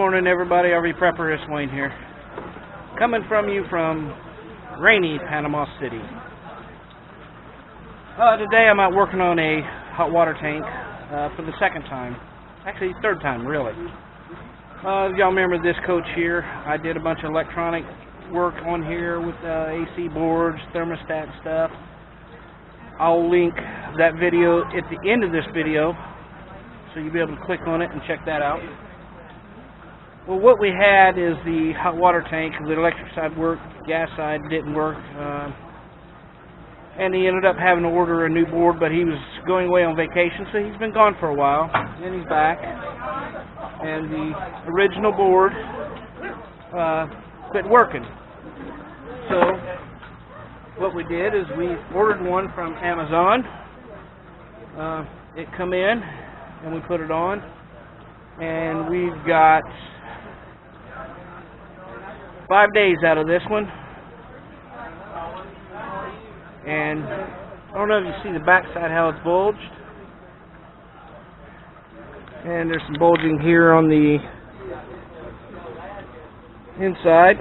morning, everybody. RV Prepper, it's Wayne here. Coming from you from rainy Panama City. Today I'm out working on a hot water tank for the second time. Actually, third time, really. Y'all remember this coach here? I did a bunch of electronic work on here with AC boards, thermostat stuff. I'll link that video at the end of this video, so you'll be able to click on it and check that out. Well, what we had is the hot water tank. The electric side worked, gas side didn't work, and he ended up having to order a new board, but he was going away on vacation, so he's been gone for a while, and he's back. And the original board quit working. So what we did is we ordered one from Amazon. It come in, and we put it on, and we've got 5 days out of this one. And I don't know if you see the back side how it's bulged. And there's some bulging here on the inside.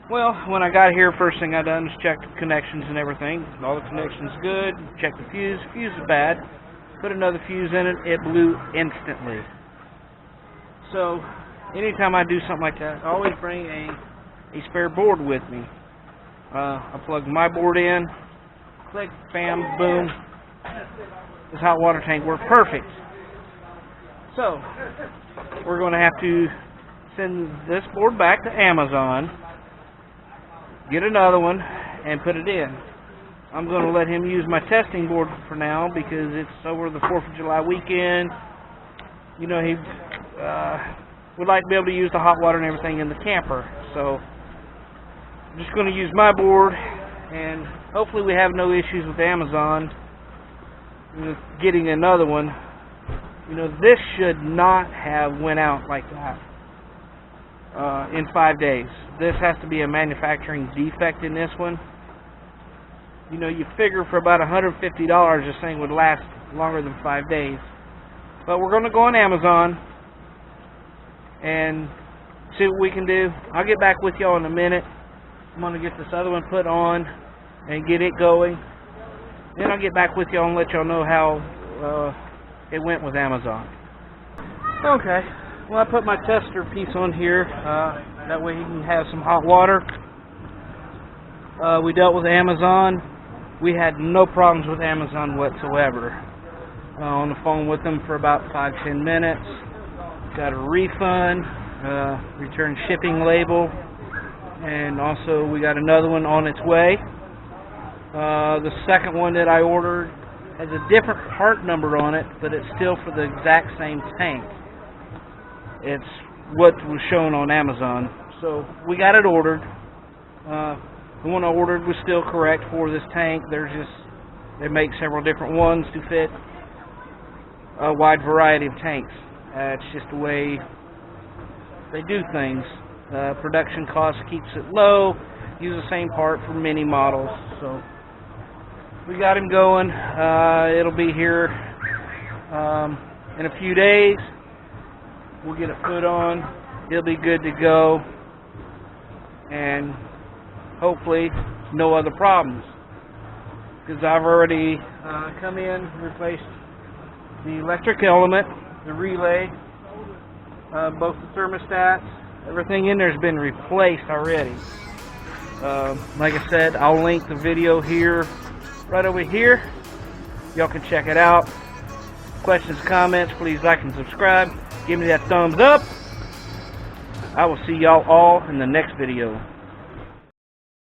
Well, when I got here, first thing I done was check the connections and everything. All the connections good. Check the fuse. Fuse is bad. Put another fuse in it. It blew instantly. So anytime I do something like that, I always bring a spare board with me. I plug my board in, click, bam, boom. This hot water tank worked perfect. So we're going to have to send this board back to Amazon, get another one, and put it in. I'm going to let him use my testing board for now because it's over the 4th of July weekend. You know, he would like to be able to use the hot water and everything in the camper. So I'm just going to use my board, and hopefully we have no issues with Amazon with getting another one. You know, this should not have went out like that in 5 days. This has to be a manufacturing defect in this one. You know, you figure for about $150 this thing would last longer than 5 days. But we're going to go on Amazon and see what we can do. I'll get back with y'all in a minute. I'm going to get this other one put on and get it going. Then I'll get back with y'all and let y'all know how it went with Amazon. Okay, well, I put my tester piece on here. That way he can have some hot water. We dealt with Amazon. We had no problems with Amazon whatsoever. On the phone with them for about 5-10 minutes. Got a refund, return shipping label, and also we got another one on its way. The second one that I ordered has a different part number on it, but it's still for the exact same tank. It's what was shown on Amazon. So we got it ordered. The one I ordered was still correct for this tank. They make several different ones to fit a wide variety of tanks. It's just the way they do things. Production cost keeps it low. Use the same part for many models. So we got him going. It'll be here in a few days. We'll get it put on. It'll be good to go. And hopefully no other problems. Because I've already come in, replaced the electric element, the relay, both the thermostats, everything in there has been replaced already. Like I said, I'll link the video here, right over here. Y'all can check it out. Questions, comments, please like and subscribe. Give me that thumbs up. I will see y'all all in the next video.